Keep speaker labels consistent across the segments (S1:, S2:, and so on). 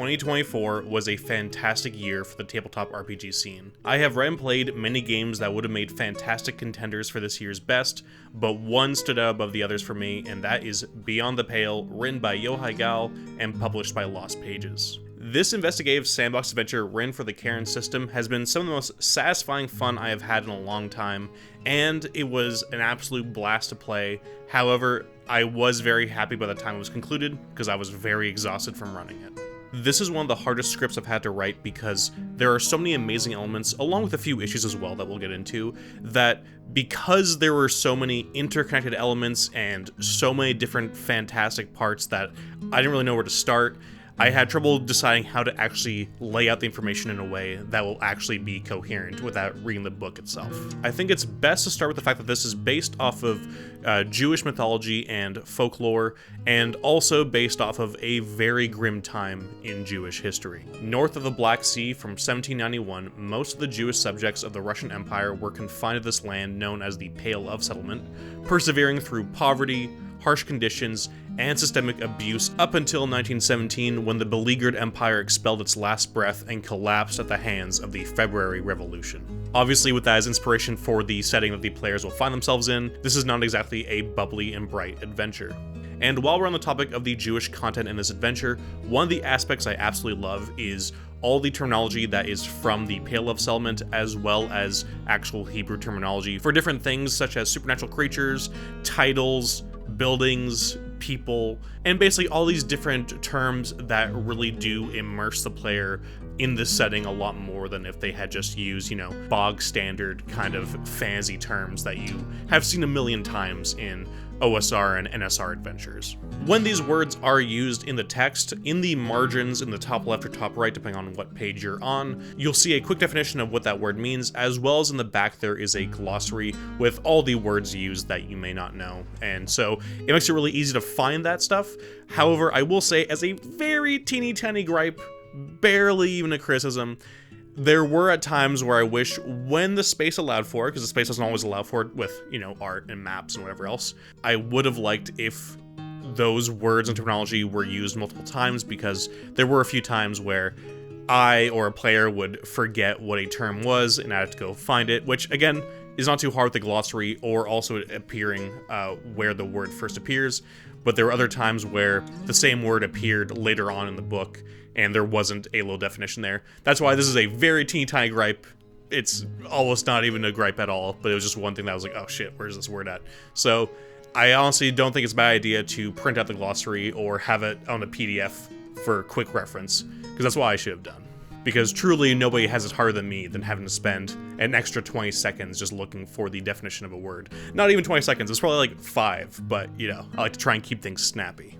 S1: 2024 was a fantastic year for the tabletop RPG scene. I have read and played many games that would have made fantastic contenders for this year's best, but one stood out above the others for me, and that is Beyond the Pale, written by Yochai Gal and published by Lost Pages. This investigative sandbox adventure written for the Cairn system has been some of the most satisfying fun I have had in a long time, and it was an absolute blast to play. However, I was very happy by the time it was concluded, because I was very exhausted from running it. This is one of the hardest scripts I've had to write because there are so many amazing elements, along with a few issues as well that we'll get into, that because there were so many interconnected elements and so many different fantastic parts that I didn't really know where to start, I had trouble deciding how to actually lay out the information in a way that will actually be coherent without reading the book itself. I think it's best to start with the fact that this is based off of Jewish mythology and folklore, and also based off of a very grim time in Jewish history. North of the Black Sea from 1791, most of the Jewish subjects of the Russian Empire were confined to this land known as the Pale of Settlement, persevering through poverty, harsh conditions, and systemic abuse up until 1917, when the beleaguered empire expelled its last breath and collapsed at the hands of the February Revolution. Obviously, with that as inspiration for the setting that the players will find themselves in, this is not exactly a bubbly and bright adventure. And while we're on the topic of the Jewish content in this adventure, one of the aspects I absolutely love is all the terminology that is from the Pale of Settlement, as well as actual Hebrew terminology for different things such as supernatural creatures, titles, buildings, people, and basically all these different terms that really do immerse the player in this setting a lot more than if they had just used, bog standard kind of fantasy terms that you have seen a million times in OSR and NSR adventures. When these words are used in the text, in the margins in the top left or top right, depending on what page you're on, you'll see a quick definition of what that word means, as well as in the back there is a glossary with all the words used that you may not know. And so it makes it really easy to find that stuff. However, I will say, as a very teeny tiny gripe, barely even a criticism, there were at times where I wish, when the space allowed for it, because the space doesn't always allow for it with, art and maps and whatever else, I would have liked if those words and terminology were used multiple times, because there were a few times where I or a player would forget what a term was and I had to go find it, which again is not too hard with the glossary or also appearing where the word first appears, but there were other times where the same word appeared later on in the book and there wasn't a little definition there. That's why this is a very teeny tiny gripe. It's almost not even a gripe at all, but it was just one thing that I was like, oh shit, where's this word at? So I honestly don't think it's a bad idea to print out the glossary or have it on a PDF for quick reference, because that's what I should have done. Because truly nobody has it harder than me than having to spend an extra 20 seconds just looking for the definition of a word. Not even 20 seconds, it's probably like 5, but I like to try and keep things snappy.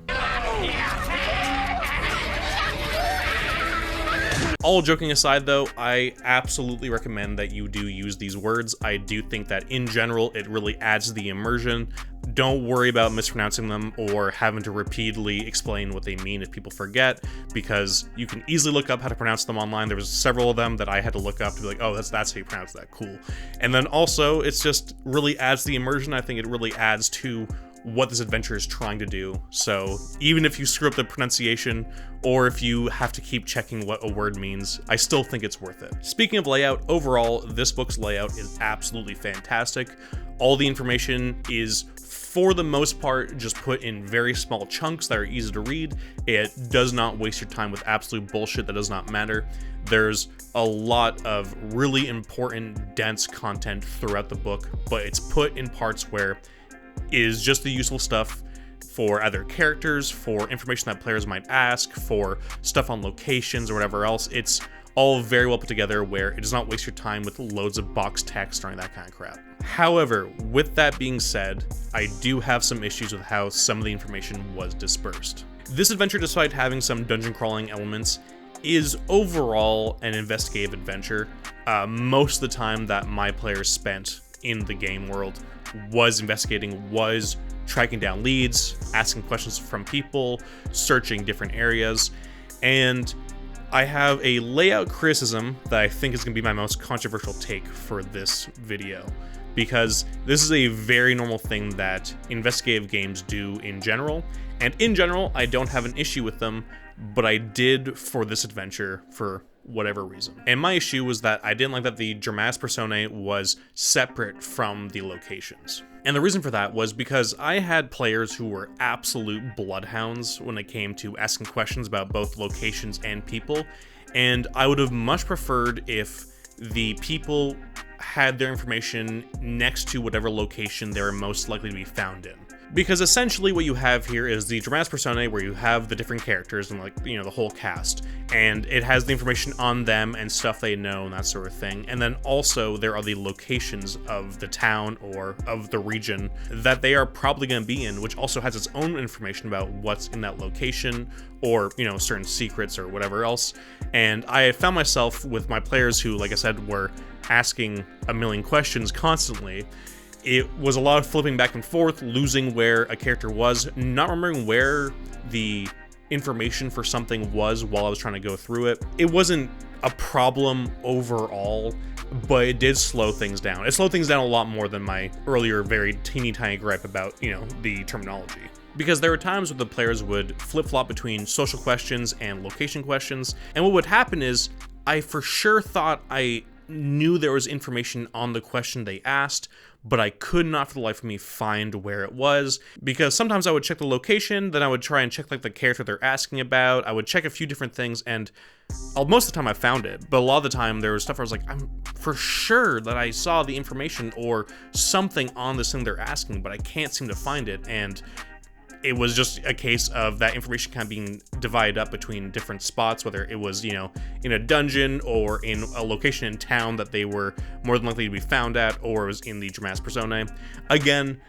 S1: All joking aside though, I absolutely recommend that you do use these words. I do think that in general, it really adds to the immersion. Don't worry about mispronouncing them or having to repeatedly explain what they mean if people forget, because you can easily look up how to pronounce them online. There was several of them that I had to look up to be like, oh, that's how you pronounce that, cool. And then also, it's just really adds to the immersion. I think it really adds to what this adventure is trying to do. So even if you screw up the pronunciation or if you have to keep checking what a word means, I still think it's worth it. Speaking of layout, overall, this book's layout is absolutely fantastic. All the information is, for the most part, just put in very small chunks that are easy to read. It does not waste your time with absolute bullshit that does not matter. There's a lot of really important, dense content throughout the book, but it's put in parts where is just the useful stuff for other characters, for information that players might ask, for stuff on locations or whatever else. It's all very well put together where it does not waste your time with loads of box text or any of that kind of crap. However, with that being said, I do have some issues with how some of the information was dispersed. This adventure, despite having some dungeon crawling elements, is overall an investigative adventure. Most of the time that my players spent in the game world was investigating, was tracking down leads, asking questions from people, searching different areas, and I have a layout criticism that I think is going to be my most controversial take for this video, because this is a very normal thing that investigative games do in general, And in general, I don't have an issue with them, but I did for this adventure for whatever reason. And my issue was that I didn't like that the Dramatis Personae was separate from the locations. And the reason for that was because I had players who were absolute bloodhounds when it came to asking questions about both locations and people, and I would have much preferred if the people had their information next to whatever location they were most likely to be found in. Because essentially what you have here is the Dramatis Personae, where you have the different characters and, like, you know, the whole cast, and it has the information on them and stuff they know and that sort of thing. And then also there are the locations of the town or of the region that they are probably going to be in, which also has its own information about what's in that location, or, you know, certain secrets or whatever else. And I found myself with my players who, like I said, were asking a million questions constantly. It was a lot of flipping back and forth, losing where a character was, not remembering where the information for something was while I was trying to go through it. It wasn't a problem overall, but it did slow things down. It slowed things down a lot more than my earlier very teeny tiny gripe about, you know, the terminology. Because there were times where the players would flip-flop between social questions and location questions, and what would happen is I for sure thought I knew there was information on the question they asked, but I could not for the life of me find where it was, because sometimes I would check the location, then I would try and check, like, the character they're asking about. I would check a few different things, and most of the time I found it, but a lot of the time there was stuff where I was like, I'm for sure that I saw the information or something on this thing they're asking, but I can't seem to find it. And it was just a case of that information kind of being divided up between different spots, whether it was, you know, in a dungeon or in a location in town that they were more than likely to be found at, or it was in the Dramatis Personae. Again,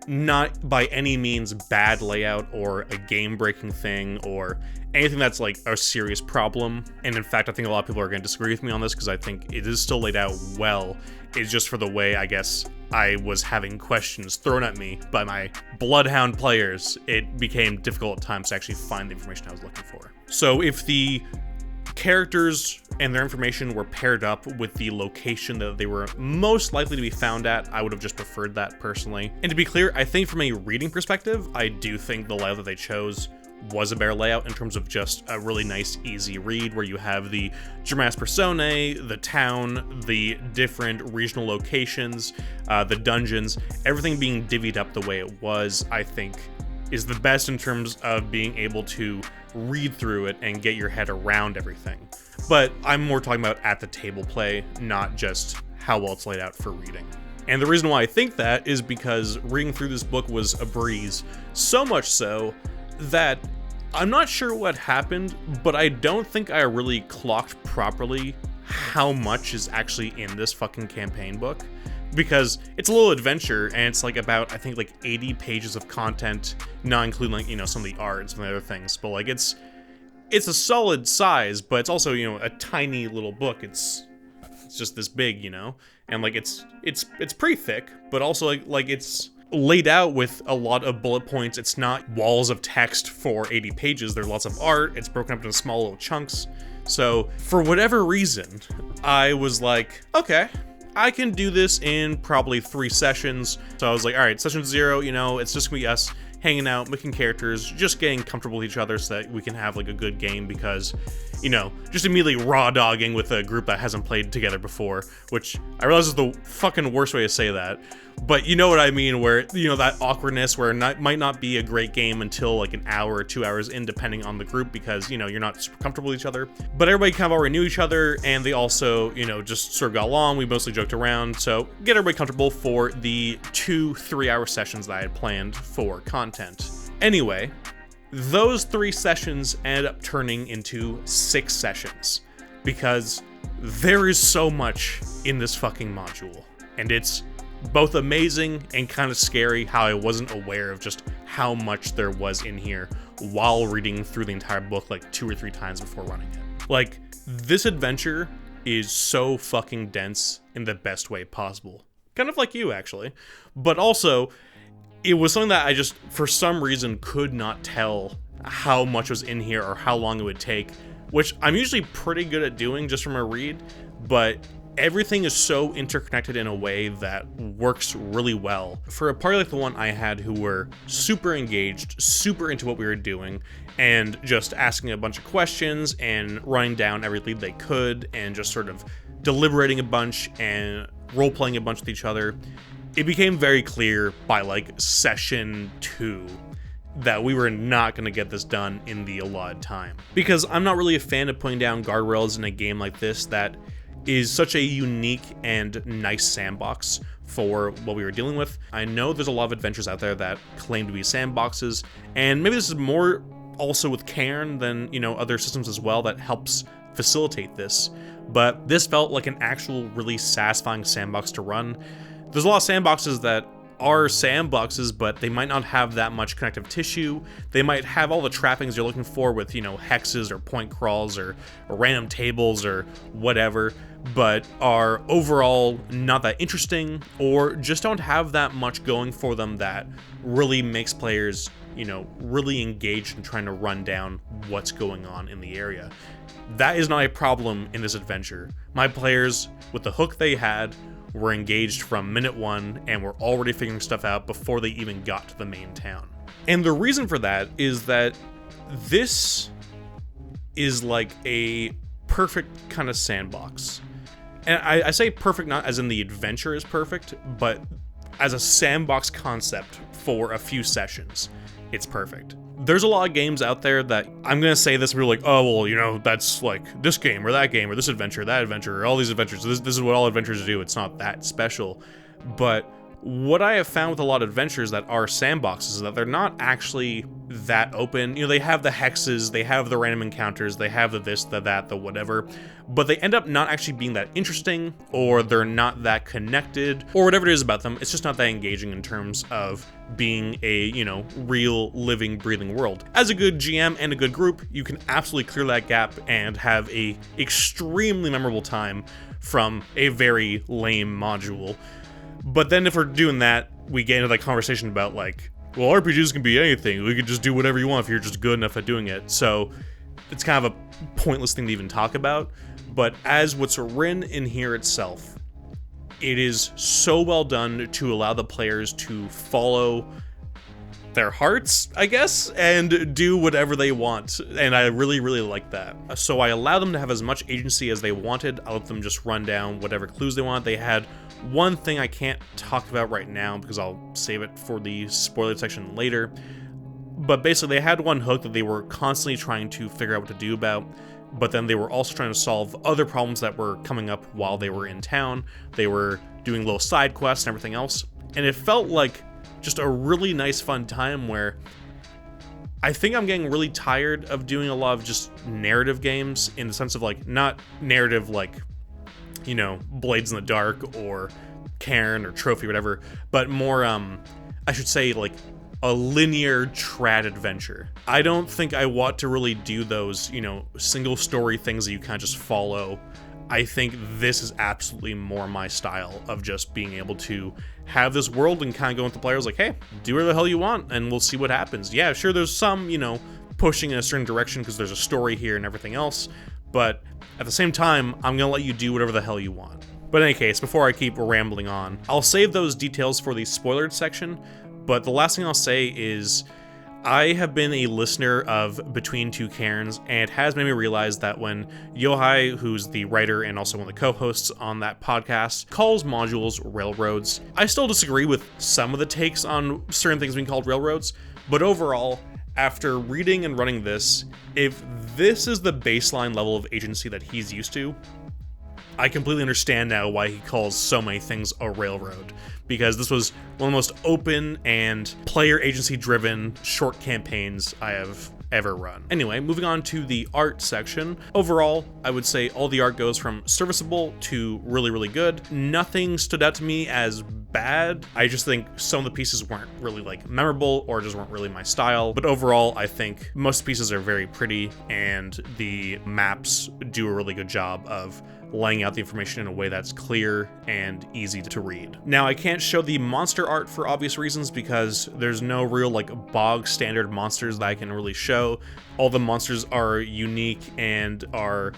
S1: not by any means bad layout or a game-breaking thing or anything that's like a serious problem. And in fact, I think a lot of people are going to disagree with me on this, because I think it is still laid out well. It's just for the way, I guess, I was having questions thrown at me by my bloodhound players, it became difficult at times to actually find the information I was looking for. So if the characters and their information were paired up with the location that they were most likely to be found at, I would have just preferred that personally. And to be clear, I think from a reading perspective, I do think the layout that they chose was a better layout in terms of just a really nice, easy read, where you have the Dramatis Personae, the town, the different regional locations, the dungeons, everything being divvied up the way it was, I think is the best in terms of being able to read through it and get your head around everything. But I'm more talking about at the table play, not just how well it's laid out for reading. And the reason why I think that is because reading through this book was a breeze, so much so that I'm not sure what happened, but I don't think I really clocked properly how much is actually in this fucking campaign book. Because it's a little adventure, and it's like about, I think, like 80 pages of content, not including, like, you know, some of the art and some of the other things. But like it's a solid size, but it's also, you know, a tiny little book. It's just this big, you know, and like it's pretty thick, but also like it's laid out with a lot of bullet points. It's not walls of text for 80 pages. There's lots of art. It's broken up into small little chunks. So for whatever reason, I was like, okay, I can do this in probably 3 sessions. So I was like, all right, session 0, you know, it's just gonna be us hanging out, making characters, just getting comfortable with each other so that we can have like a good game, because, you know, just immediately raw dogging with a group that hasn't played together before, which I realize is the fucking worst way to say that, but you know what I mean, where, you know, that awkwardness where it might not be a great game until like an hour or 2 hours in, depending on the group, because, you know, you're not super comfortable with each other, but everybody kind of already knew each other, and they also, you know, just sort of got along. We mostly joked around, so get everybody comfortable for the 2-3 hour sessions that I had planned for content. Anyway, those 3 sessions ended up turning into 6 sessions, because there is so much in this fucking module, and it's both amazing and kind of scary how I wasn't aware of just how much there was in here while reading through the entire book like 2 or 3 times before running it. Like, this adventure is so fucking dense in the best way possible. Kind of like you, actually. But also, it was something that I just, for some reason, could not tell how much was in here or how long it would take, which I'm usually pretty good at doing just from a read, but everything is so interconnected in a way that works really well. For a party like the one I had who were super engaged, super into what we were doing, and just asking a bunch of questions and running down every lead they could and just sort of deliberating a bunch and role-playing a bunch with each other, it became very clear by like session 2 that we were not going to get this done in the allotted time. Because I'm not really a fan of putting down guardrails in a game like this that is such a unique and nice sandbox for what we were dealing with. I know there's a lot of adventures out there that claim to be sandboxes, and maybe this is more also with Cairn than, you know, other systems as well that helps facilitate this. But this felt like an actual really satisfying sandbox to run. There's a lot of sandboxes that are sandboxes, but they might not have that much connective tissue. They might have all the trappings you're looking for with, you know, hexes or point crawls or random tables or whatever, but are overall not that interesting or just don't have that much going for them that really makes players, you know, really engaged in trying to run down what's going on in the area. That is not a problem in this adventure. My players, with the hook they had, were engaged from minute 1 and were already figuring stuff out before they even got to the main town. And the reason for that is that this is like a perfect kind of sandbox. And I say perfect not as in the adventure is perfect, but as a sandbox concept for a few sessions, it's perfect. There's a lot of games out there that I'm gonna say this and people are like, oh, well, you know, that's like this game or this adventure, that adventure, or all these adventures. This is what all adventures do. It's not that special. But what I have found with a lot of adventures that are sandboxes is that they're not actually that open. You know, they have the hexes, they have the random encounters, they have the this, the that, the whatever, but they end up not actually being that interesting, or they're not that connected, or whatever it is about them. It's just not that engaging in terms of being a, you know, real, living, breathing world. As a good GM and a good group, you can absolutely clear that gap and have a extremely memorable time from a very lame module. But then if we're doing that, we get into that conversation about like, well, RPGs can be anything. We can just do whatever you want if you're just good enough at doing it. So it's kind of a pointless thing to even talk about. But as what's written in here itself, it is so well done to allow the players to follow their hearts, I guess, and do whatever they want. And I really, really like that. So I allow them to have as much agency as they wanted. I let them just run down whatever clues they want. They had one thing I can't talk about right now because I'll save it for the spoiler section later. But basically they had one hook that they were constantly trying to figure out what to do about, but then they were also trying to solve other problems that were coming up while they were in town. They were doing little side quests and everything else. And it felt like just a really nice fun time where I think I'm getting really tired of doing a lot of just narrative games, in the sense of like, not narrative like, you know, Blades in the Dark or Cairn or Trophy or whatever, but more, I should say like a linear trad adventure. I don't think I want to really do those, you know, single story things that you kind of just follow. I think this is absolutely more my style of just being able to have this world and kind of go with the players like, hey, do whatever the hell you want and we'll see what happens. Yeah, sure, there's some, you know, pushing in a certain direction because there's a story here and everything else, but at the same time, I'm gonna let you do whatever the hell you want. But in any case, before I keep rambling on, I'll save those details for the spoilered section, but the last thing I'll say is I have been a listener of Between Two Cairns, and it has made me realize that when Yochai, who's the writer and also one of the co-hosts on that podcast, calls modules railroads, I still disagree with some of the takes on certain things being called railroads, but overall, after reading and running this, if this is the baseline level of agency that he's used to, I completely understand now why he calls so many things a railroad, because this was one of the most open and player agency driven short campaigns I have ever run. Anyway, moving on to the art section. Overall, I would say all the art goes from serviceable to really, really good. Nothing stood out to me as bad. I just think some of the pieces weren't really like memorable or just weren't really my style. But overall, I think most pieces are very pretty and the maps do a really good job of laying out the information in a way that's clear and easy to read. Now, I can't show the monster art for obvious reasons because there's no real like bog standard monsters that I can really show. All the monsters are unique and are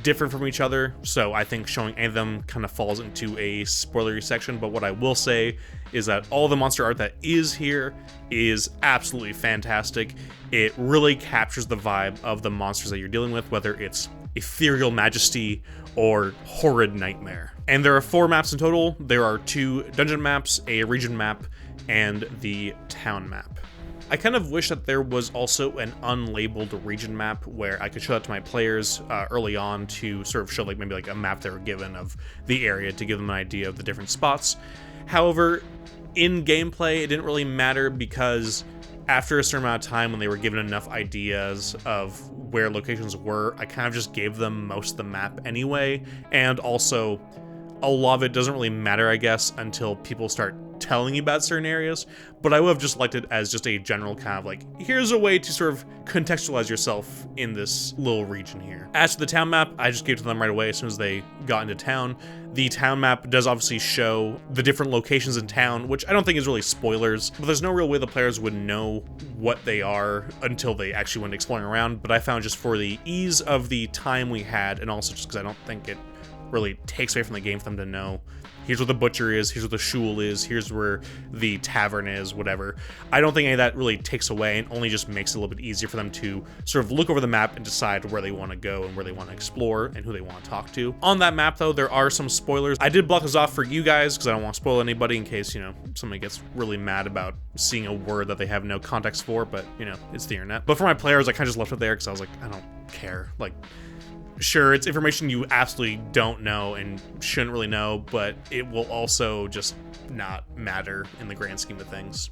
S1: different from each other, so I think showing any of them kind of falls into a spoilery section. But what I will say is that all the monster art that is here is absolutely fantastic. It really captures the vibe of the monsters that you're dealing with, whether it's ethereal majesty or horrid nightmare. And there are 4 maps in total. There are 2 dungeon maps, a region map, and the town map. I kind of wish that there was also an unlabeled region map where I could show that to my players early on to sort of show maybe a map they were given of the area to give them an idea of the different spots. However, in gameplay, it didn't really matter because after a certain amount of time when they were given enough ideas of where locations were, I kind of just gave them most of the map anyway. And also, a lot of it doesn't really matter, I guess, until people start telling you about certain areas, but I would have just liked it as just a general kind of here's a way to sort of contextualize yourself in this little region here. As to the town map, I just gave it to them right away as soon as they got into town. The town map does obviously show the different locations in town, which I don't think is really spoilers, but there's no real way the players would know what they are until they actually went exploring around. But I found just for the ease of the time we had, and also just because I don't think it really takes away from the game for them to know here's where the butcher is, here's where the shul is, here's where the tavern is, whatever. I don't think any of that really takes away and only just makes it a little bit easier for them to sort of look over the map and decide where they want to go and where they want to explore and who they want to talk to. On that map, though, there are some spoilers. I did block those off for you guys because I don't want to spoil anybody in case, somebody gets really mad about seeing a word that they have no context for, but, it's the internet. But for my players, I kind of just left it there because I was like, I don't care. Sure, it's information you absolutely don't know and shouldn't really know, but it will also just not matter in the grand scheme of things.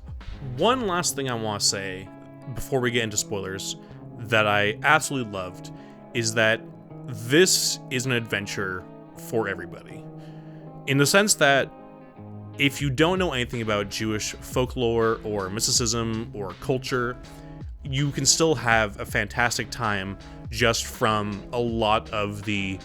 S1: One last thing I want to say before we get into spoilers that I absolutely loved is that this is an adventure for everybody. In the sense that if you don't know anything about Jewish folklore or mysticism or culture, you can still have a fantastic time just from a lot of the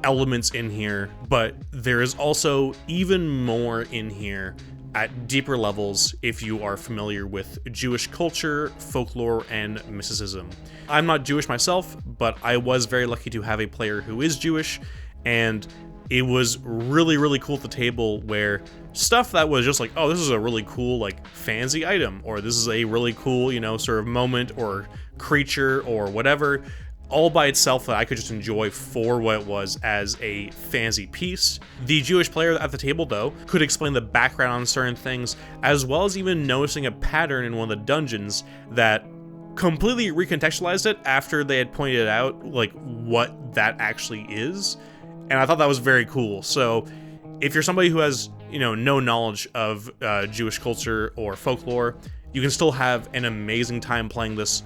S1: elements in here, but there is also even more in here at deeper levels if you are familiar with Jewish culture, folklore, and mysticism. I'm not Jewish myself, but I was very lucky to have a player who is Jewish, and it was really, really cool at the table where stuff that was just oh, this is a really cool, fancy item, or this is a really cool, sort of moment or creature or whatever, all by itself that I could just enjoy for what it was as a fancy piece. The Jewish player at the table, though, could explain the background on certain things, as well as even noticing a pattern in one of the dungeons that completely recontextualized it after they had pointed out, what that actually is. And I thought that was very cool. So if you're somebody who has, no knowledge of Jewish culture or folklore, you can still have an amazing time playing this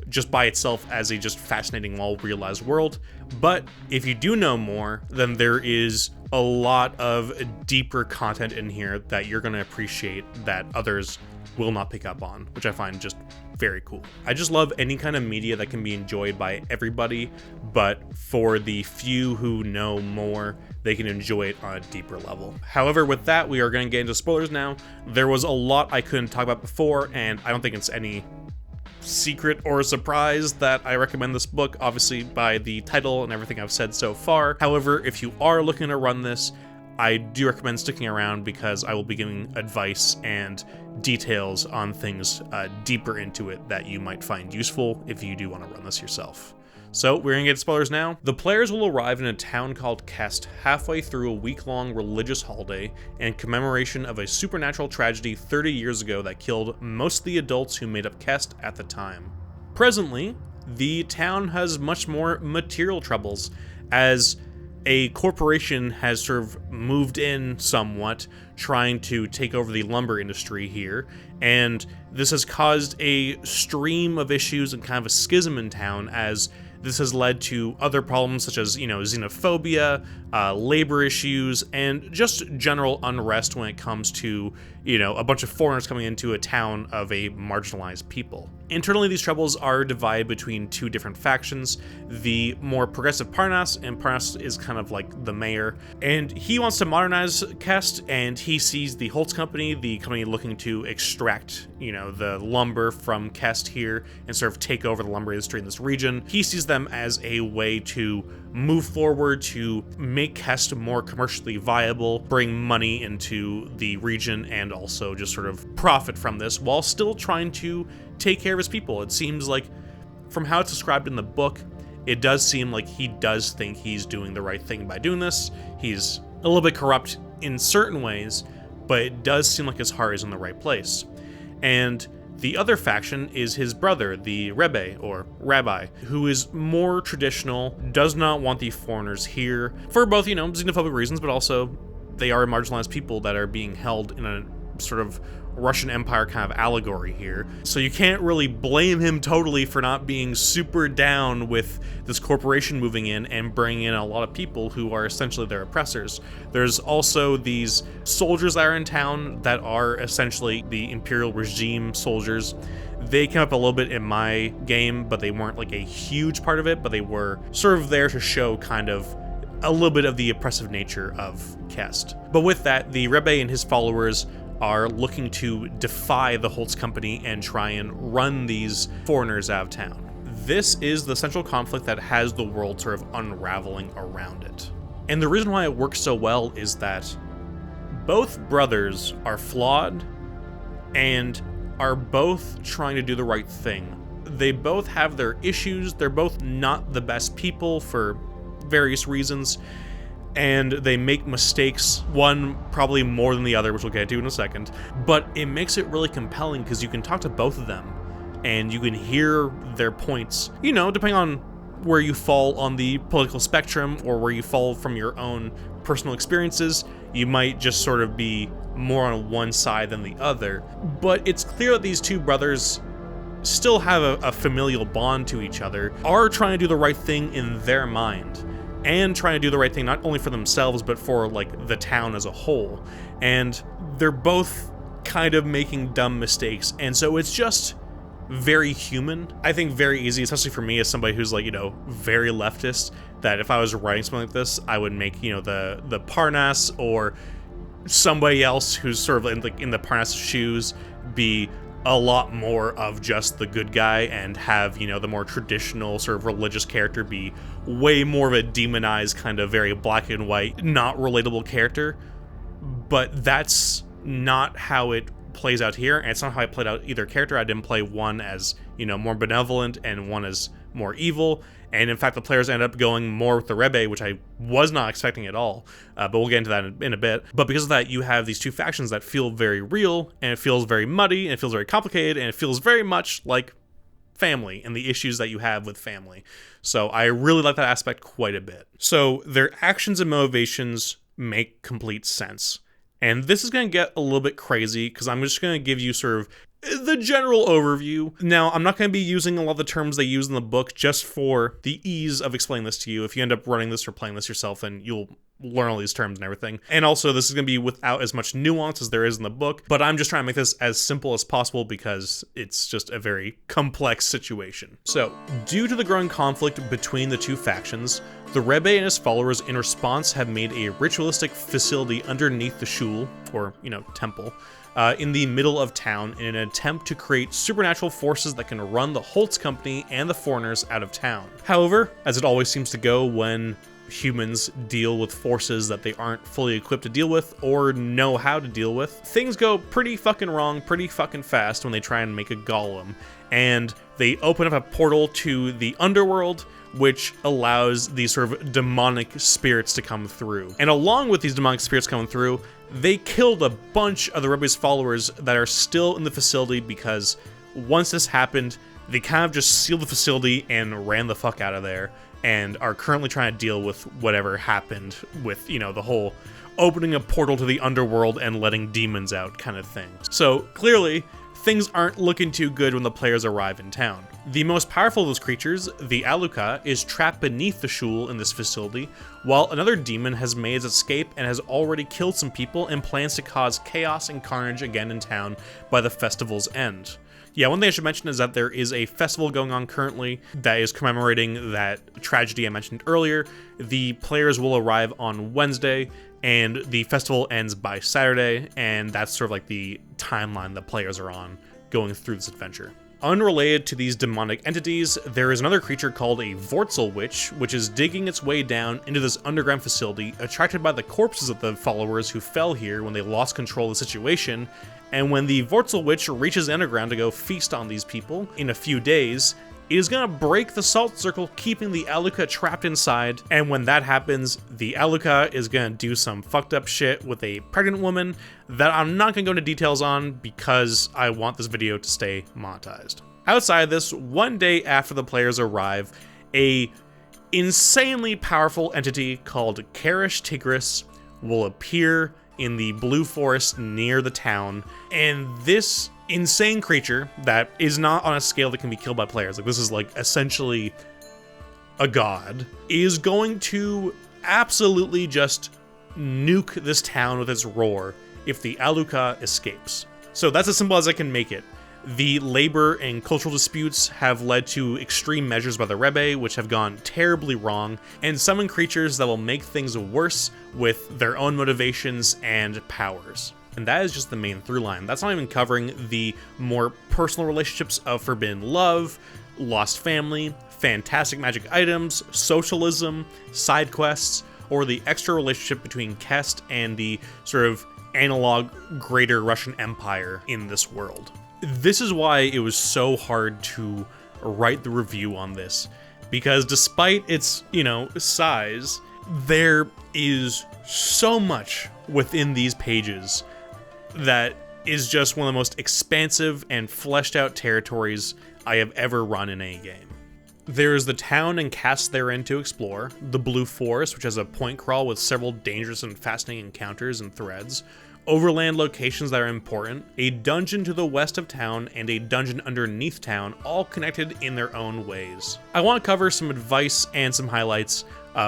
S1: just by itself as a just fascinating, well-realized world. But if you do know more, then there is a lot of deeper content in here that you're going to appreciate that others will not pick up on, which I find just very cool. I just love any kind of media that can be enjoyed by everybody, but for the few who know more, they can enjoy it on a deeper level. However, with that, we are going to get into spoilers now. There was a lot I couldn't talk about before, and I don't think it's any secret or surprise that I recommend this book, obviously by the title and everything I've said so far. However, if you are looking to run this, I do recommend sticking around because I will be giving advice and details on things deeper into it that you might find useful if you do want to run this yourself. So we're gonna get spoilers now. The players will arrive in a town called Kest halfway through a week-long religious holiday in commemoration of a supernatural tragedy 30 years ago that killed most of the adults who made up Kest at the time. Presently, the town has much more material troubles as a corporation has sort of moved in somewhat, trying to take over the lumber industry here, and this has caused a stream of issues and kind of a schism in town as this has led to other problems such as, xenophobia, labor issues, and just general unrest when it comes to, a bunch of foreigners coming into a town of a marginalized people. Internally, these troubles are divided between two different factions. The more progressive Parnas, and Parnas is kind of like the mayor, and he wants to modernize Kest, and he sees the Holtz Company, the company looking to extract, the lumber from Kest here and sort of take over the lumber industry in this region. He sees them as a way to move forward, to make Kest more commercially viable, bring money into the region, and also just sort of profit from this while still trying to take care of his people. It seems like, from how it's described in the book, it does seem like he does think he's doing the right thing by doing this. He's a little bit corrupt in certain ways, but it does seem like his heart is in the right place. And the other faction is his brother, the Rebbe, or Rabbi, who is more traditional, does not want the foreigners here, for both, xenophobic reasons, but also they are marginalized people that are being held in a sort of Russian Empire kind of allegory here. So you can't really blame him totally for not being super down with this corporation moving in and bringing in a lot of people who are essentially their oppressors. There's also these soldiers that are in town that are essentially the imperial regime soldiers. They came up a little bit in my game, but they weren't like a huge part of it, but they were sort of there to show kind of a little bit of the oppressive nature of Kest. But with that, the Rebbe and his followers are looking to defy the Holtz Company and try and run these foreigners out of town. This is the central conflict that has the world sort of unraveling around it. And the reason why it works so well is that both brothers are flawed and are both trying to do the right thing. They both have their issues, they're both not the best people for various reasons, and they make mistakes, one probably more than the other, which we'll get to in a second, but it makes it really compelling because you can talk to both of them and you can hear their points, depending on where you fall on the political spectrum or where you fall from your own personal experiences. You might just sort of be more on one side than the other, but it's clear that these two brothers still have a familial bond to each other, are trying to do the right thing in their mind, and trying to do the right thing not only for themselves, but for, like, the town as a whole. And they're both kind of making dumb mistakes, and so it's just very human. I think very easy, especially for me as somebody who's, like, very leftist, that if I was writing something like this, I would make, the Parnas or somebody else who's sort of in the Parnas shoes be a lot more of just the good guy and have, the more traditional sort of religious character be way more of a demonized kind of very black and white, not relatable character. But that's not how it plays out here, and it's not how I played out either character. I didn't play one as, more benevolent and one as more evil, and in fact the players ended up going more with the Rebbe, which I was not expecting at all, but we'll get into that in a bit. But because of that, you have these two factions that feel very real, and it feels very muddy, and it feels very complicated, and it feels very much like family and the issues that you have with family. So I really like that aspect quite a bit. So their actions and motivations make complete sense. And this is going to get a little bit crazy because I'm just going to give you sort of the general overview. Now, I'm not going to be using a lot of the terms they use in the book just for the ease of explaining this to you. If you end up running this or playing this yourself, then you'll learn all these terms and everything. And also, this is going to be without as much nuance as there is in the book, but I'm just trying to make this as simple as possible because it's just a very complex situation. So, due to the growing conflict between the two factions, the Rebbe and his followers in response have made a ritualistic facility underneath the shul, or, temple, in the middle of town in an attempt to create supernatural forces that can run the Holtz Company and the foreigners out of town. However, as it always seems to go when humans deal with forces that they aren't fully equipped to deal with or know how to deal with, things go pretty fucking wrong pretty fucking fast when they try and make a golem. And they open up a portal to the underworld, which allows these sort of demonic spirits to come through. And along with these demonic spirits coming through, they killed a bunch of the Rebbe's followers that are still in the facility because once this happened, they kind of just sealed the facility and ran the fuck out of there and are currently trying to deal with whatever happened with, the whole opening a portal to the underworld and letting demons out kind of thing. So clearly, things aren't looking too good when the players arrive in town. The most powerful of those creatures, the Aluka, is trapped beneath the Shul in this facility, while another demon has made its escape and has already killed some people and plans to cause chaos and carnage again in town by the festival's end. Yeah, one thing I should mention is that there is a festival going on currently that is commemorating that tragedy I mentioned earlier. The players will arrive on Wednesday, and the festival ends by Saturday, and that's sort of like the timeline the players are on going through this adventure. Unrelated to these demonic entities, there is another creature called a Vortzel Witch, which is digging its way down into this underground facility, attracted by the corpses of the followers who fell here when they lost control of the situation. And when the Vortzel Witch reaches the underground to go feast on these people in a few days, it is going to break the salt circle, keeping the Aluka trapped inside. And when that happens, the Aluka is going to do some fucked up shit with a pregnant woman that I'm not going to go into details on because I want this video to stay monetized. Outside of this, one day after the players arrive, a insanely powerful entity called Karish Tigris will appear in the blue forest near the town, and this insane creature that is not on a scale that can be killed by players, like this is like essentially a god, is going to absolutely just nuke this town with its roar if the Aluka escapes. So that's as simple as I can make it. The labor and cultural disputes have led to extreme measures by the Rebbe, which have gone terribly wrong, and summon creatures that will make things worse with their own motivations and powers. And that is just the main through line. That's not even covering the more personal relationships of forbidden love, lost family, fantastic magic items, socialism, side quests, or the extra relationship between Kest and the sort of analog greater Russian Empire in this world. This is why it was so hard to write the review on this, because despite its, size, there is so much within these pages that is just one of the most expansive and fleshed out territories I have ever run in any game. There is the town and cast therein to explore, the Blue Forest, which has a point crawl with several dangerous and fascinating encounters and threads, overland locations that are important, a dungeon to the west of town, and a dungeon underneath town, all connected in their own ways. I want to cover some advice and some highlights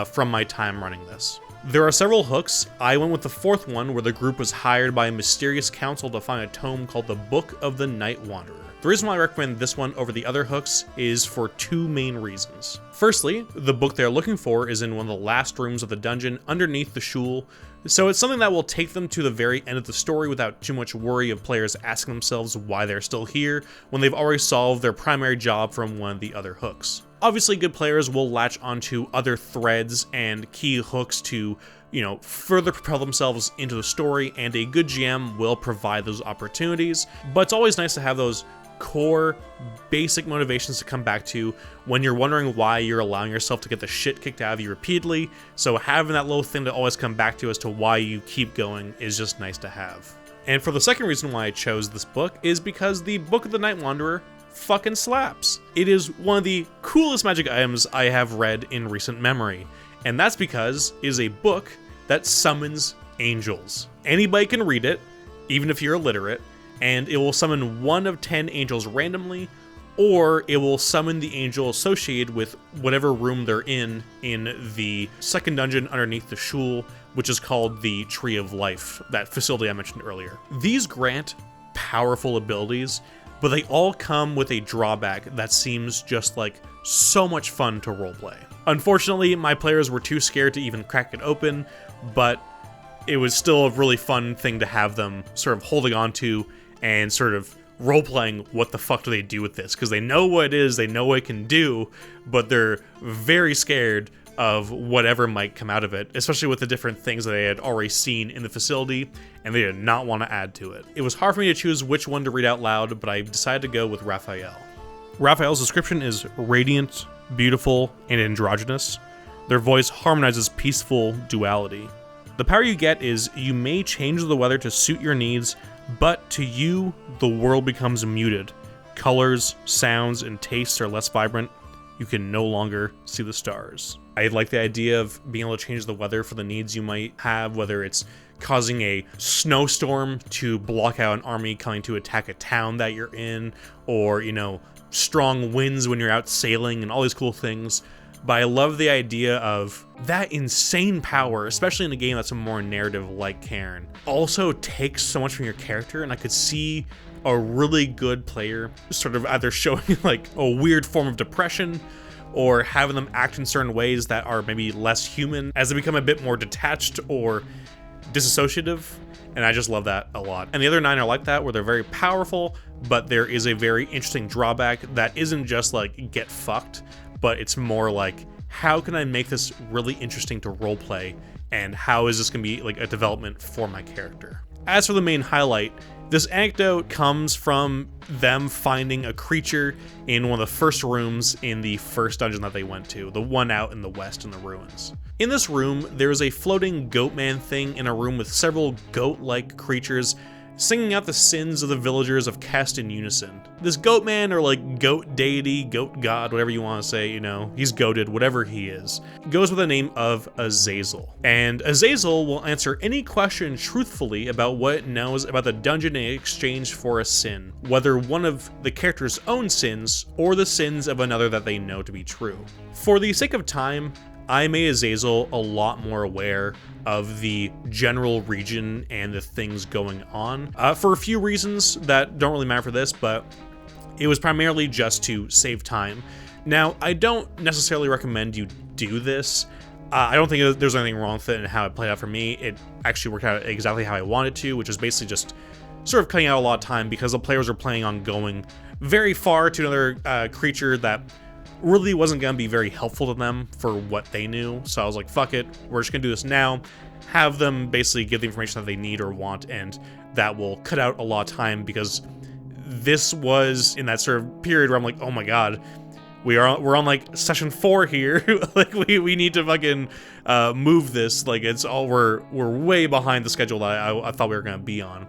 S1: from my time running this. There are several hooks. I went with the fourth one, where the group was hired by a mysterious council to find a tome called the Book of the Night Wanderer. The reason why I recommend this one over the other hooks is for two main reasons. Firstly, the book they're looking for is in one of the last rooms of the dungeon underneath the Shul, so it's something that will take them to the very end of the story without too much worry of players asking themselves why they're still here when they've already solved their primary job from one of the other hooks. Obviously, good players will latch onto other threads and key hooks to, further propel themselves into the story, and a good GM will provide those opportunities, but it's always nice to have those core basic motivations to come back to when you're wondering why you're allowing yourself to get the shit kicked out of you repeatedly. So having that little thing to always come back to as to why you keep going is just nice to have. And for the second reason why I chose this book is because the Book of the Night Wanderer fucking slaps. It is one of the coolest magic items I have read in recent memory, and that's because it is a book that summons angels. Anybody can read it, even if you're illiterate, and it will summon 1 of 10 angels randomly, or it will summon the angel associated with whatever room they're in the second dungeon underneath the Shul, which is called the Tree of Life, that facility I mentioned earlier. These grant powerful abilities, but they all come with a drawback that seems just like so much fun to roleplay. Unfortunately, my players were too scared to even crack it open, but it was still a really fun thing to have them sort of holding on to and sort of role-playing what the fuck do they do with this, because they know what it is, they know what it can do, but they're very scared of whatever might come out of it, especially with the different things that they had already seen in the facility, and they did not want to add to it. It was hard for me to choose which one to read out loud, but I decided to go with Raphael. Raphael's description is radiant, beautiful, and androgynous. Their voice harmonizes peaceful duality. The power you get is you may change the weather to suit your needs, but to you, the world becomes muted. Colors, sounds, and tastes are less vibrant. You can no longer see the stars. I like the idea of being able to change the weather for the needs you might have, whether it's causing a snowstorm to block out an army coming to attack a town that you're in, or, you know, strong winds when you're out sailing and all these cool things. But I love the idea of that insane power, especially in a game that's a more narrative like Cairn, also takes so much from your character, and I could see a really good player sort of either showing like a weird form of depression or having them act in certain ways that are maybe less human as they become a bit more detached or disassociative, and I just love that a lot. And the other 9 are like that, where they're very powerful, but there is a very interesting drawback that isn't just like get fucked, but it's more like, how can I make this really interesting to roleplay, and how is this gonna be like a development for my character? As for the main highlight, this anecdote comes from them finding a creature in one of the first rooms in the first dungeon that they went to, the one out in the west in the ruins. In this room, there is a floating goat man thing in a room with several goat-like creatures singing out the sins of the villagers of Kest in unison. This goat man, or like goat deity, goat god, whatever you want to say, you know, he's goated, whatever he is, goes with the name of Azazel. And Azazel will answer any question truthfully about what it knows about the dungeon in exchange for a sin, whether one of the character's own sins or the sins of another that they know to be true. For the sake of time, I made Azazel a lot more aware of the general region and the things going on, for a few reasons that don't really matter for this, but it was primarily just to save time. Now, I don't necessarily recommend you do this. I don't think there's anything wrong with it and how it played out for me. It actually worked out exactly how I wanted to, which is basically just sort of cutting out a lot of time because the players are planning on going very far to another creature that really wasn't going to be very helpful to them for what they knew. So I was like, fuck it, we're just going to do this now, have them basically give the information that they need or want, and that will cut out a lot of time, because this was in that sort of period where I'm like, oh my god, we're on like session 4 here. Like we need to fucking move this. Like it's all we're way behind the schedule that I thought we were going to be on.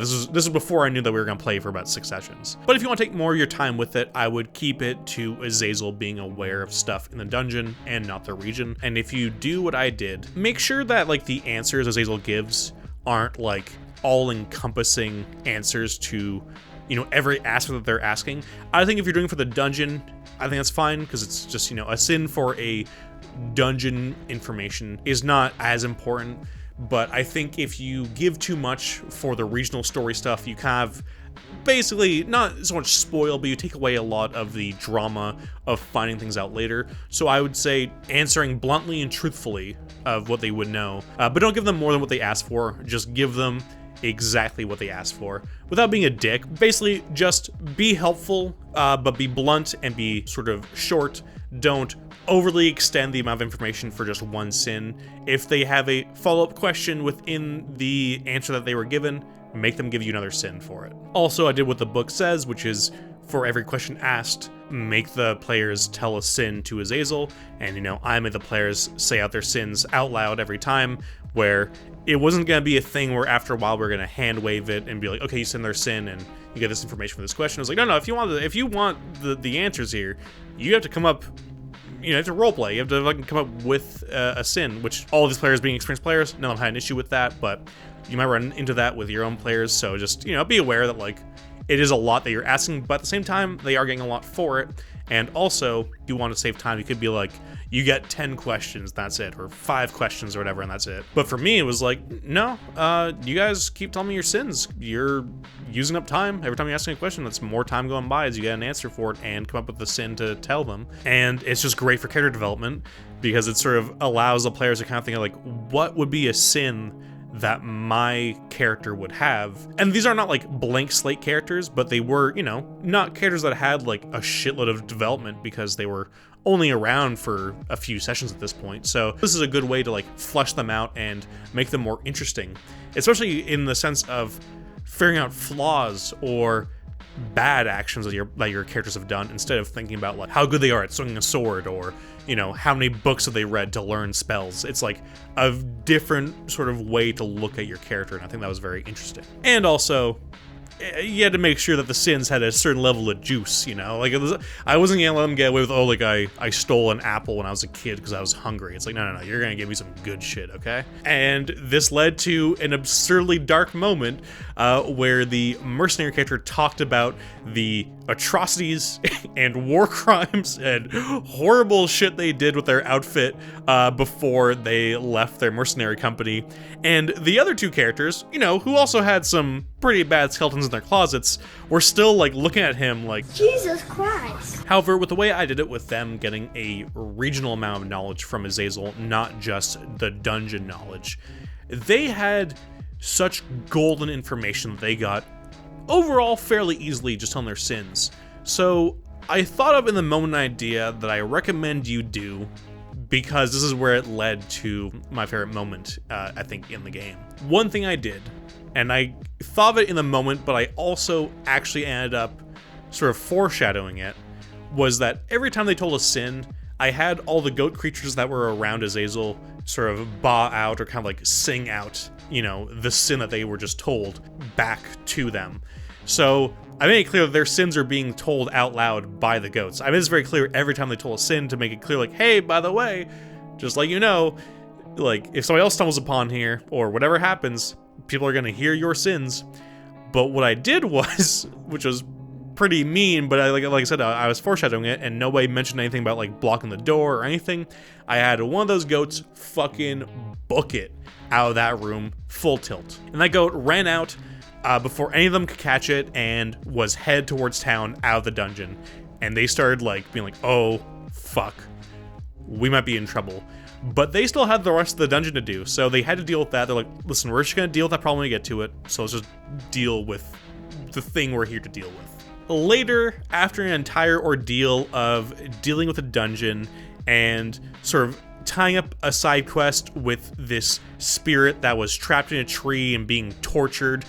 S1: This is before I knew that we were going to play for about 6 sessions. But if you want to take more of your time with it, I would keep it to Azazel being aware of stuff in the dungeon and not the region. And if you do what I did, make sure that like the answers Azazel gives aren't like all-encompassing answers to, you know, every aspect that they're asking. I think if you're doing it for the dungeon, I think that's fine, because it's just, you know, a sin for a dungeon information is not as important. But I think if you give too much for the regional story stuff, you kind of basically not so much spoil, but you take away a lot of the drama of finding things out later. So I would say answering bluntly and truthfully of what they would know, but don't give them more than what they asked for. Just give them exactly what they asked for without being a dick. Basically, just be helpful, but be blunt and be sort of short. Don't overly extend the amount of information for just one sin. If they have a follow-up question within the answer that they were given, make them give you another sin for it. Also, I did what the book says, which is for every question asked, make the players tell a sin to Azazel, and, you know, I made the players say out their sins out loud every time, where it wasn't going to be a thing where after a while we're going to hand wave it and be like, okay, you send their sin and you get this information for this question. I was like, no, if you want the answers here, you have to come up, you know, you have to roleplay. You have to fucking come up with a sin, which all of these players being experienced players, none of them had an issue with that, but you might run into that with your own players, so just, you know, be aware that, like, it is a lot that you're asking, but at the same time, they are getting a lot for it. And also, you want to save time, you could be like, you get 10 questions, that's it, or 5 questions or whatever, and that's it. But for me, it was like, no, you guys keep telling me your sins. You're using up time. Every time you ask me a question, that's more time going by as you get an answer for it and come up with the sin to tell them. And it's just great for character development, because it sort of allows the players to kind of think of, like, what would be a sin that my character would have. And these are not like blank slate characters, but they were, you know, not characters that had like a shitload of development because they were only around for a few sessions at this point. So this is a good way to like flesh them out and make them more interesting, especially in the sense of figuring out flaws or bad actions that your characters have done, instead of thinking about like how good they are at swinging a sword, or, you know, how many books have they read to learn spells. It's like a different sort of way to look at your character, and I think that was very interesting. And also, you had to make sure that the sins had a certain level of juice, you know? Like, I wasn't gonna let them get away with, oh, like, I stole an apple when I was a kid because I was hungry. It's like, no, you're gonna give me some good shit, okay? And this led to an absurdly dark moment where the mercenary character talked about the atrocities and war crimes and horrible shit they did with their outfit before they left their mercenary company. And the other two characters, you know, who also had some pretty bad skeletons in their closets, were still like looking at him like,
S2: Jesus Christ.
S1: However, with the way I did it, with them getting a regional amount of knowledge from Azazel, not just the dungeon knowledge, they had such golden information that they got overall fairly easily just on their sins. So I thought of in the moment an idea that I recommend you do, because this is where it led to my favorite moment, I think, in the game. One thing I did, and I thought of it in the moment, but I also actually ended up sort of foreshadowing it, was that every time they told a sin, I had all the goat creatures that were around Azazel sort of baw out or kind of like sing out, you know, the sin that they were just told back to them. So I made it clear that their sins are being told out loud by the goats. I made this very clear every time they told a sin to make it clear, like, hey, by the way, just like, you know, like, if somebody else stumbles upon here or whatever happens, people are going to hear your sins. But what I did was, which was pretty mean, but like I said, I was foreshadowing it, and nobody mentioned anything about like blocking the door or anything. I had one of those goats fucking book it out of that room full tilt. And that goat ran out before any of them could catch it and was head towards town out of the dungeon. And they started like being like, oh, fuck, we might be in trouble. But they still had the rest of the dungeon to do, so they had to deal with that. They're like, listen, we're just gonna deal with that problem when we get to it, so let's just deal with the thing we're here to deal with. Later, after an entire ordeal of dealing with a dungeon and sort of tying up a side quest with this spirit that was trapped in a tree and being tortured,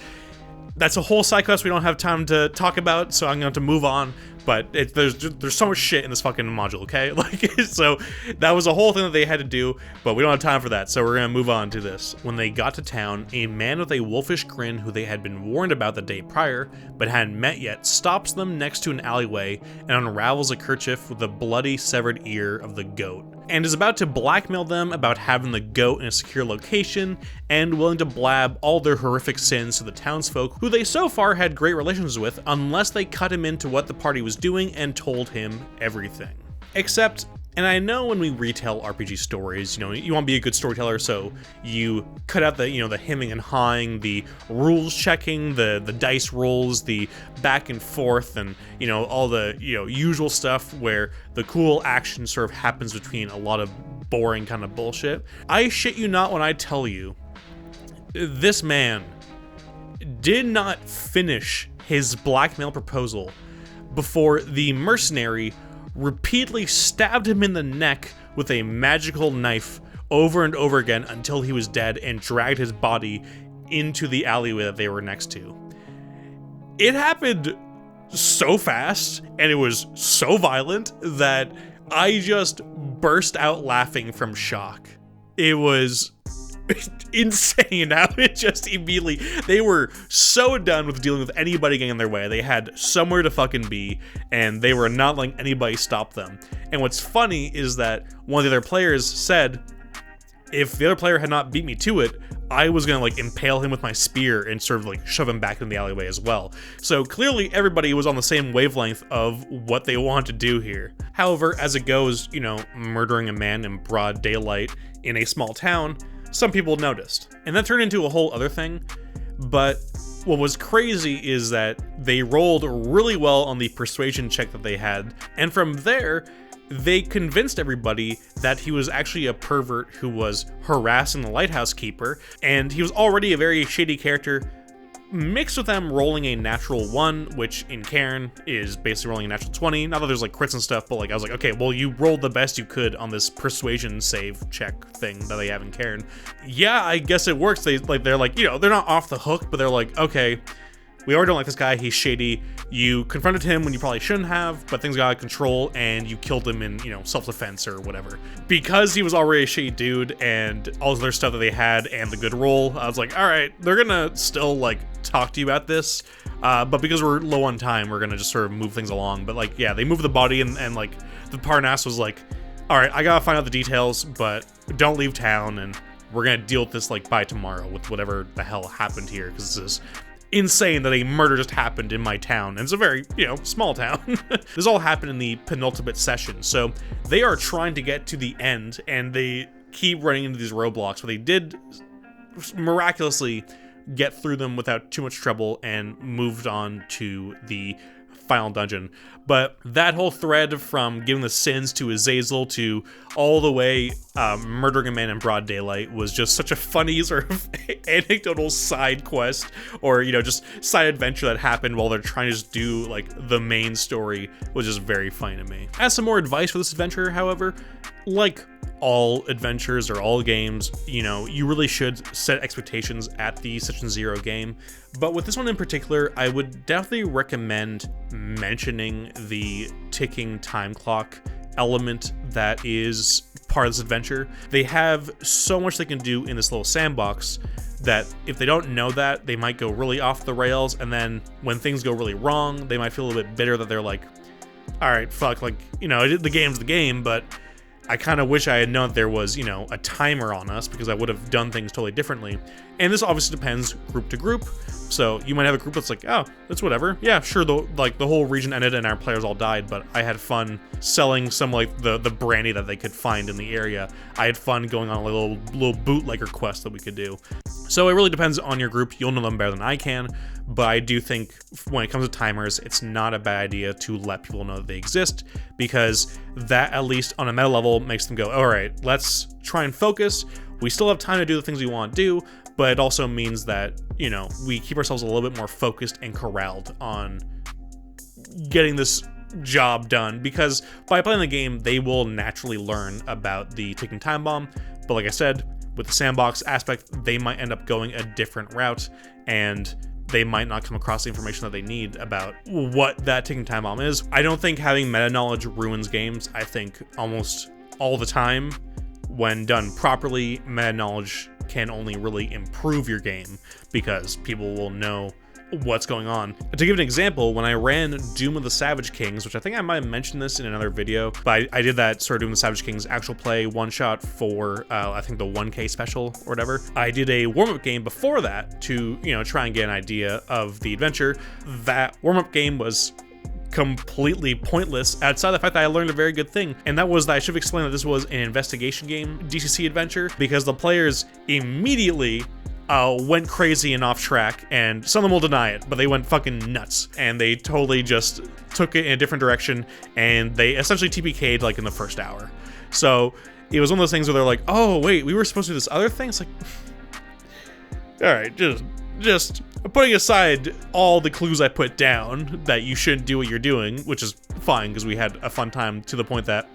S1: that's a whole side quest we don't have time to talk about, so I'm going to have to move on. But there's so much shit in this fucking module, okay? Like, so that was a whole thing that they had to do, but we don't have time for that, so we're gonna move on to this. When they got to town, a man with a wolfish grin who they had been warned about the day prior, but hadn't met yet, stops them next to an alleyway and unravels a kerchief with the bloody severed ear of the goat, and is about to blackmail them about having the goat in a secure location and willing to blab all their horrific sins to the townsfolk who they so far had great relations with, unless they cut him into what the party was doing and told him everything. Except, and I know when we retell RPG stories, you know, you want to be a good storyteller, so you cut out the, you know, the hemming and hawing, the rules checking, the dice rolls, the back and forth, and, you know, all the, you know, usual stuff where the cool action sort of happens between a lot of boring kind of bullshit. I shit you not when I tell you, this man did not finish his blackmail proposal before the mercenary repeatedly stabbed him in the neck with a magical knife over and over again until he was dead, and dragged his body into the alleyway that they were next to. It happened so fast, and it was so violent, that I just burst out laughing from shock. It was insane how it just immediately, they were so done with dealing with anybody getting in their way. They had somewhere to fucking be, and they were not letting anybody stop them. And what's funny is that one of the other players said, if the other player had not beat me to it, I was gonna like impale him with my spear and sort of like shove him back in the alleyway as well. So clearly everybody was on the same wavelength of what they wanted to do here. However, as it goes, you know, murdering a man in broad daylight in a small town, some people noticed, and that turned into a whole other thing. But what was crazy is that they rolled really well on the persuasion check that they had, and from there, they convinced everybody that he was actually a pervert who was harassing the lighthouse keeper, and he was already a very shady character, mixed with them rolling a natural 1, which in Cairn is basically rolling a natural 20. Not that there's like crits and stuff, but like I was like, okay, well, you rolled the best you could on this persuasion save check thing that they have in Cairn. Yeah, I guess it works. They're like, you know, they're not off the hook, but they're like, okay, we already don't like this guy, he's shady. You confronted him when you probably shouldn't have, but things got out of control and you killed him in, you know, self-defense or whatever. Because he was already a shady dude and all the other stuff that they had and the good roll, I was like, all right, they're gonna still like talk to you about this, but because we're low on time, we're gonna just sort of move things along. But like, yeah, they moved the body and like the Parnasse was like, all right, I gotta find out the details, but don't leave town, and we're gonna deal with this like by tomorrow with whatever the hell happened here, because this is insane that a murder just happened in my town, and it's a very, you know, small town. This all happened in the penultimate session, so they are trying to get to the end, and they keep running into these roadblocks, but they did miraculously get through them without too much trouble and moved on to the final dungeon. But that whole thread from giving the sins to Azazel to all the way murdering a man in broad daylight was just such a funny sort of anecdotal side quest, or, you know, just side adventure that happened while they're trying to just do like the main story, was just very funny to me. As some more advice for this adventure, however, like all adventures or all games, you know, you really should set expectations at the Session 0 game. But with this one in particular, I would definitely recommend mentioning the ticking time clock element that is part of this adventure. They have so much they can do in this little sandbox that if they don't know that, they might go really off the rails, and then when things go really wrong, they might feel a little bit bitter that they're like, all right, fuck, like, you know, the game's the game, but I kind of wish I had known that there was, you know, a timer on us, because I would have done things totally differently. And this obviously depends group to group. So you might have a group that's like, oh, that's whatever. Yeah, sure, the whole region ended and our players all died, but I had fun selling some like the brandy that they could find in the area. I had fun going on a little bootlegger quest that we could do. So it really depends on your group. You'll know them better than I can, but I do think when it comes to timers, it's not a bad idea to let people know that they exist, because that, at least on a meta level, makes them go, all right, let's try and focus. We still have time to do the things we want to do, but it also means that, you know, we keep ourselves a little bit more focused and corralled on getting this job done, because by playing the game, they will naturally learn about the ticking time bomb. But like I said, with the sandbox aspect, they might end up going a different route, and they might not come across the information that they need about what that ticking time bomb is. I don't think having meta knowledge ruins games. I think almost all the time, when done properly, meta knowledge can only really improve your game, because people will know what's going on. To give an example, when I ran Doom of the Savage Kings, which I think I might have mentioned this in another video, but I did that sort of Doom of the Savage Kings actual play one-shot for, I think the 1K special or whatever. I did a warm-up game before that to, you know, try and get an idea of the adventure. That warm-up game was completely pointless outside the fact that I learned a very good thing, and that was that I should have explained that this was an investigation game DCC adventure, because the players immediately went crazy and off track, and some of them will deny it, but they went fucking nuts, and they totally just took it in a different direction, and they essentially TPK'd like in the first hour. So it was one of those things where they're like, oh wait, we were supposed to do this other thing? It's like, all right, just putting aside all the clues I put down that you shouldn't do what you're doing, which is fine because we had a fun time, to the point that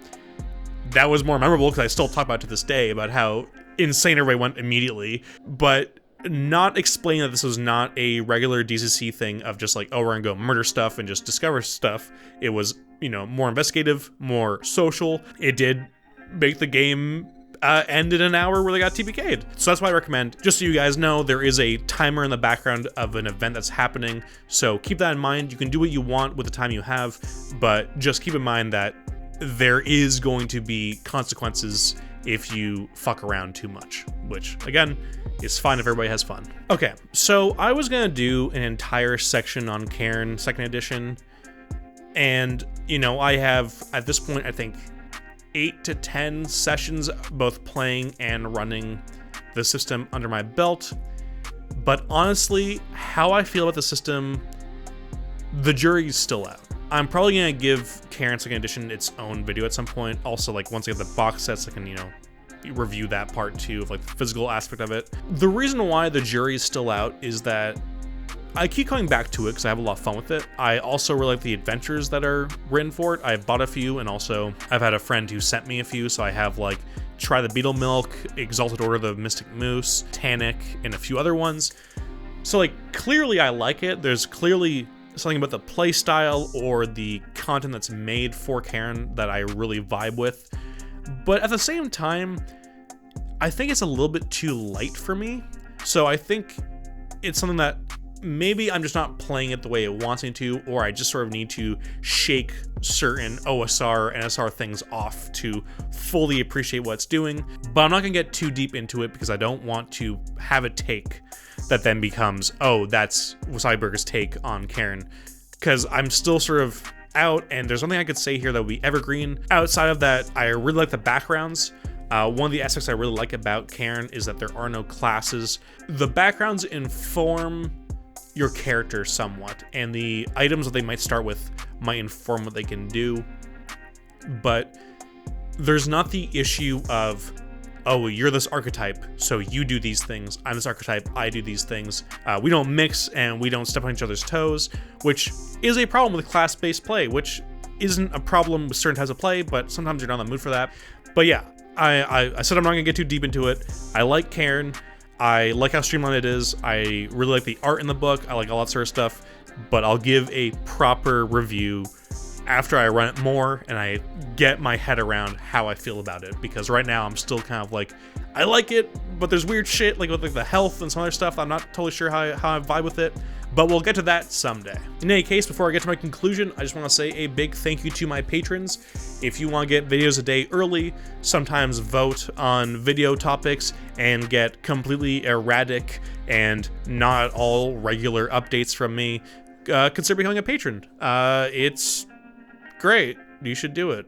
S1: was more memorable, because I still talk about it to this day about how insane everybody went immediately, but not explaining that this was not a regular DCC thing of just like, oh, we're gonna go murder stuff and just discover stuff. It was, you know, more investigative, more social. It did make the game end in an hour where they got TPK'd. So that's why I recommend, just so you guys know, there is a timer in the background of an event that's happening. So keep that in mind. You can do what you want with the time you have, but just keep in mind that there is going to be consequences if you fuck around too much, which again is fine if everybody has fun. Okay, so I was gonna do an entire section on Cairn 2nd edition, and you know, I have at this point I think 8 to 10 sessions both playing and running the system under my belt, but honestly, how I feel about the system, the jury's still out. I'm probably gonna give Cairn 2nd edition its own video at some point. Also, like, once I get the box sets, I can, you know, review that part too, of like the physical aspect of it. The reason why the jury is still out is that I keep coming back to it because I have a lot of fun with it. I also really like the adventures that are written for it. I've bought a few, and also I've had a friend who sent me a few, so I have like Try the Beetle Milk, Exalted Order of the Mystic Moose, Tannic, and a few other ones. So, like, clearly I like it. There's clearly something about the playstyle or the content that's made for Cairn that I really vibe with. But at the same time, I think it's a little bit too light for me. So I think it's something that maybe I'm just not playing it the way it wants me to, or I just sort of need to shake certain OSR, NSR things off to fully appreciate what it's doing. But I'm not going to get too deep into it because I don't want to have a take that then becomes, oh, that's Wasabi Burger's take on Cairn. Because I'm still sort of out, and there's nothing I could say here that would be evergreen. Outside of that, I really like the backgrounds. One of the aspects I really like about Cairn is that there are no classes. The backgrounds inform your character somewhat, and the items that they might start with might inform what they can do, but there's not the issue of, oh, you're this archetype, so you do these things. I'm this archetype, I do these things. We don't mix and we don't step on each other's toes, which is a problem with class-based play, which isn't a problem with certain types of play, but sometimes you're not in the mood for that. But yeah, I said I'm not gonna get too deep into it. I like Cairn. I like how streamlined it is. I really like the art in the book. I like all that sort of stuff, but I'll give a proper review after I run it more and I get my head around how I feel about it, because right now I'm still kind of like, I like it, but there's weird shit like with like the health and some other stuff. I'm not totally sure how I vibe with it, but we'll get to that someday. In any case, before I get to my conclusion, I just want to say a big thank you to my patrons. If you want to get videos a day early, sometimes vote on video topics, and get completely erratic and not all regular updates from me, consider becoming a patron. It's great. You should do it.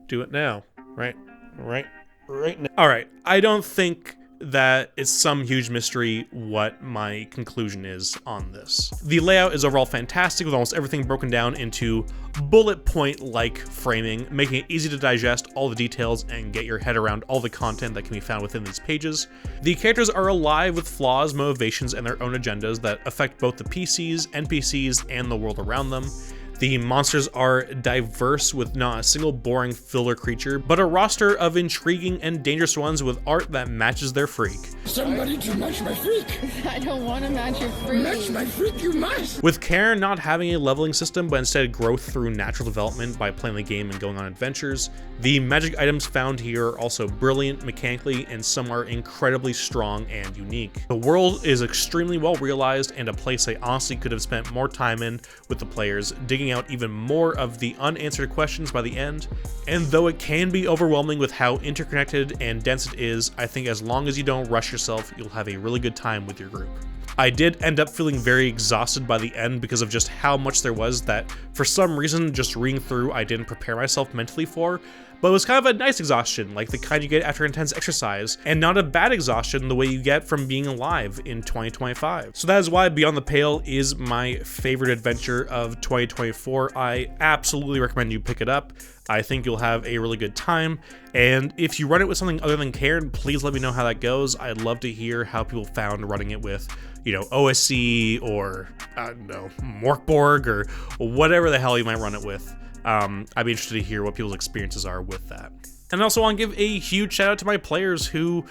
S1: Do it now. Right now. All right. I don't think that it's some huge mystery what my conclusion is on this. The layout is overall fantastic, with almost everything broken down into bullet point-like framing, making it easy to digest all the details and get your head around all the content that can be found within these pages. The characters are alive with flaws, motivations, and their own agendas that affect both the PCs, NPCs, and the world around them. The monsters are diverse, with not a single boring filler creature, but a roster of intriguing and dangerous ones with art that matches their freak.
S2: Somebody to match my freak!
S3: I don't want to match your freak.
S2: Match my freak, you must!
S1: With Cairn not having a leveling system, but instead growth through natural development by playing the game and going on adventures, the magic items found here are also brilliant mechanically, and some are incredibly strong and unique. The world is extremely well realized, and a place I honestly could have spent more time in with the players, digging out even more of the unanswered questions by the end. And though it can be overwhelming with how interconnected and dense it is, I think as long as you don't rush yourself, you'll have a really good time with your group. I did end up feeling very exhausted by the end because of just how much there was that, for some reason, just reading through I didn't prepare myself mentally for, but it was kind of a nice exhaustion, like the kind you get after intense exercise, and not a bad exhaustion the way you get from being alive in 2025. So that is why Beyond the Pale is my favorite adventure of 2024. I absolutely recommend you pick it up. I think you'll have a really good time, and if you run it with something other than Cairn, please let me know how that goes. I'd love to hear how people found running it with, you know, OSC or, I don't know, Morkborg or whatever the hell you might run it with. I'd be interested to hear what people's experiences are with that. And I also want to give a huge shout out to my players who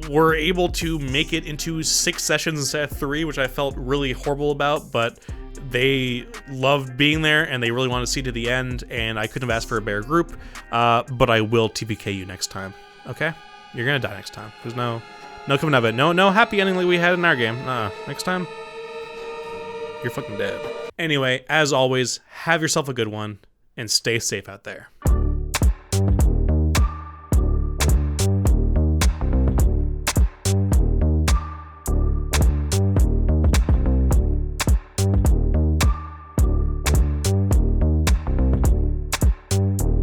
S1: were able to make it into 6 sessions instead of 3, which I felt really horrible about, but they loved being there and they really wanted to see to the end, and I couldn't have asked for a better group, but I will TPK you next time, okay? You're gonna die next time. There's no coming of it. No happy ending like we had in our game. Next time, you're fucking dead. Anyway, as always, have yourself a good one, and stay safe out there.